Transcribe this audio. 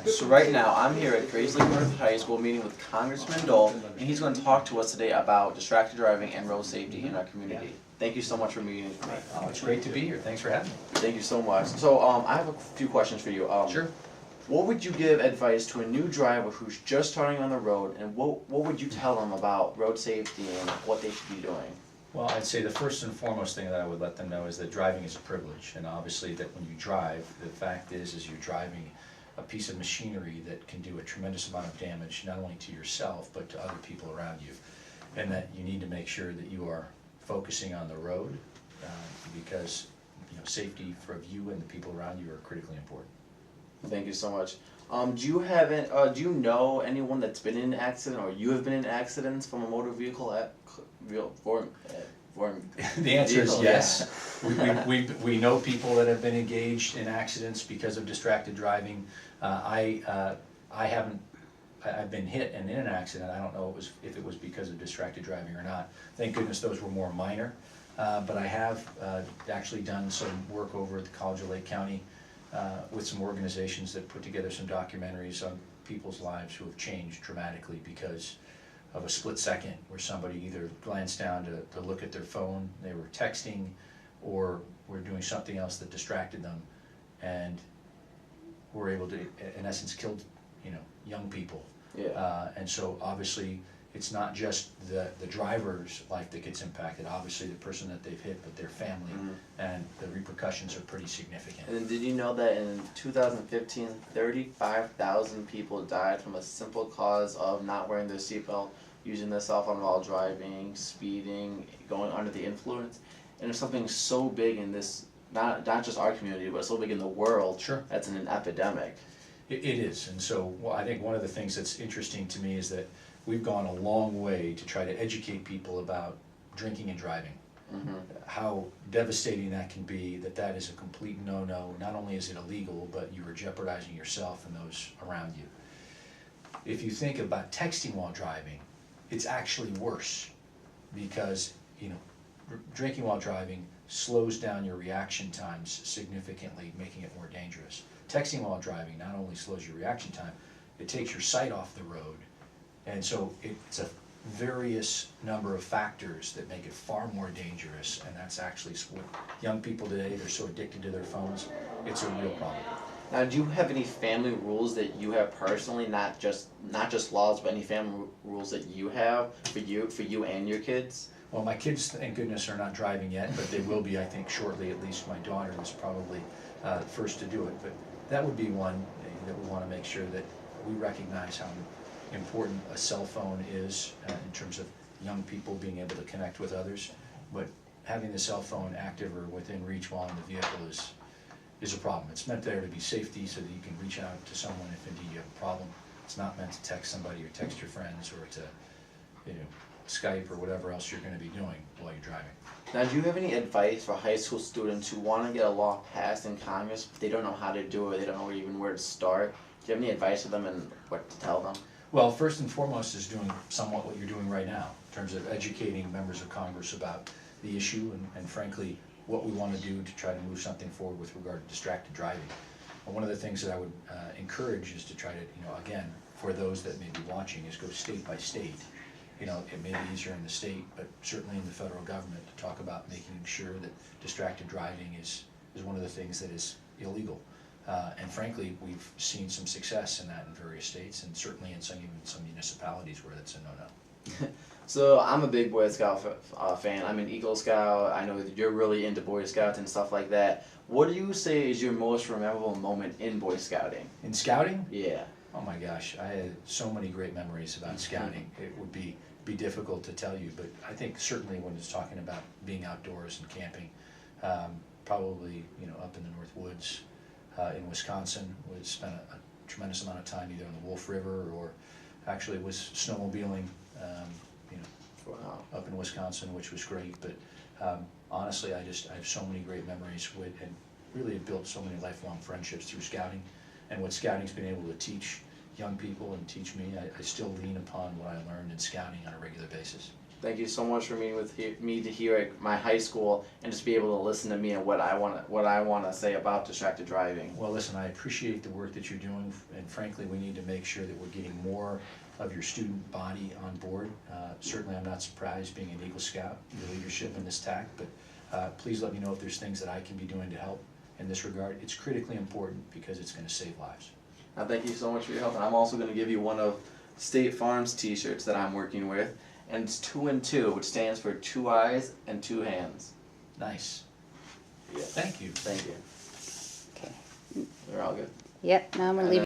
So right now, I'm here at Grayslake High School meeting with Congressman Dold, and he's going to talk to us today about distracted driving and road safety in our community. Thank you so much for meeting with me. Oh, it's great to be here. Thanks for having me. Thank you so much. So I have a few questions for you. Sure. What would you give advice to a new driver who's just starting on the road, and what would you tell them about road safety and what they should be doing? Well, I'd say the first and foremost thing that I would let them know is that driving is a privilege, and obviously that when you drive, the fact is you're driving a piece of machinery that can do a tremendous amount of damage, not only to yourself, but to other people around you. And that you need to make sure that you are focusing on the road, because safety for you and the people around you are critically important. Thank you so much. Do you know anyone that's been in an accident, or you have been in accidents from a motor vehicle The answer is yes. We know people that have been engaged in accidents because of distracted driving. I've been hit and in an accident. I don't know if it was because of distracted driving or not. Thank goodness those were more minor. But I have actually done some work over at the College of Lake County with some organizations that put together some documentaries on people's lives who have changed dramatically because of a split second where somebody either glanced down to look at their phone, they were texting, or were doing something else that distracted them, and were able to, in essence, kill young people. Yeah. And so obviously it's not just the driver's life that gets impacted, obviously the person that they've hit, but their family, and the repercussions are pretty significant. And then did you know that in 2015, 35,000 people died from a simple cause of not wearing their seatbelt, using their cell phone while driving, speeding, going under the influence? And it's something so big in this, not just our community, but so big in the world. Sure. That's an epidemic. It is, and so I think one of the things that's interesting to me is that we've gone a long way to try to educate people about drinking and driving. How devastating that can be, that is a complete no-no. Not only is it illegal, but you are jeopardizing yourself and those around you. If you think about texting while driving, it's actually worse because drinking while driving slows down your reaction times significantly, making it more dangerous. Texting while driving not only slows your reaction time, it takes your sight off the road. And so it's a various number of factors that make it far more dangerous, and that's actually what young people today, they're so addicted to their phones, it's a real problem. Now, do you have any family rules that you have personally, not just laws, but any family rules that you have for you and your kids? Well, my kids, thank goodness, are not driving yet, but they will be, I think, shortly. At least my daughter is probably the first to do it. But that would be one that we want to make sure that we recognize how important a cell phone is in terms of young people being able to connect with others. But having the cell phone active or within reach while in the vehicle is a problem. It's meant there to be safety so that you can reach out to someone if indeed you have a problem. It's not meant to text somebody or text your friends or to Skype or whatever else you're going to be doing while you're driving. Now, do you have any advice for high school students who want to get a law passed in Congress, but they don't know how to do it, they don't know even where to start? Do you have any advice for them and what to tell them? Well, first and foremost is doing somewhat what you're doing right now in terms of educating members of Congress about the issue and frankly, what we want to do to try to move something forward with regard to distracted driving. And one of the things that I would encourage is to try to, again, for those that may be watching, is go state by state. It may be easier in the state, but certainly in the federal government to talk about making sure that distracted driving is one of the things that is illegal. And frankly, we've seen some success in that in various states, and certainly in some municipalities where that's a no-no. So I'm a big Boy Scout fan. I'm an Eagle Scout. I know that you're really into Boy Scouts and stuff like that. What do you say is your most memorable moment in Boy Scouting? In scouting? Yeah. Oh my gosh, I had so many great memories about scouting. It would be difficult to tell you, but I think certainly when it's talking about being outdoors and camping, probably up in the North Woods in Wisconsin, we spent a tremendous amount of time either on the Wolf River or actually was snowmobiling Wow. up in Wisconsin, which was great. But honestly, I have so many great memories with, and really have built so many lifelong friendships through scouting. And what scouting's been able to teach young people and teach me, I still lean upon what I learned in scouting on a regular basis. Thank you so much for meeting with me to hear at my high school and just be able to listen to me and what I want to say about distracted driving. Well, listen, I appreciate the work that you're doing, and frankly, we need to make sure that we're getting more of your student body on board. Certainly, I'm not surprised, being an Eagle Scout, your leadership in this TAC, but please let me know if there's things that I can be doing to help in this regard. It's critically important because it's gonna save lives. Thank you so much for your help, and I'm also going to give you one of State Farm's t-shirts that I'm working with, and it's 2 and 2, which stands for 2 eyes and 2 hands. Nice. Yeah. Thank you. Thank you. Okay. They're all good. Yep, now I'm gonna leave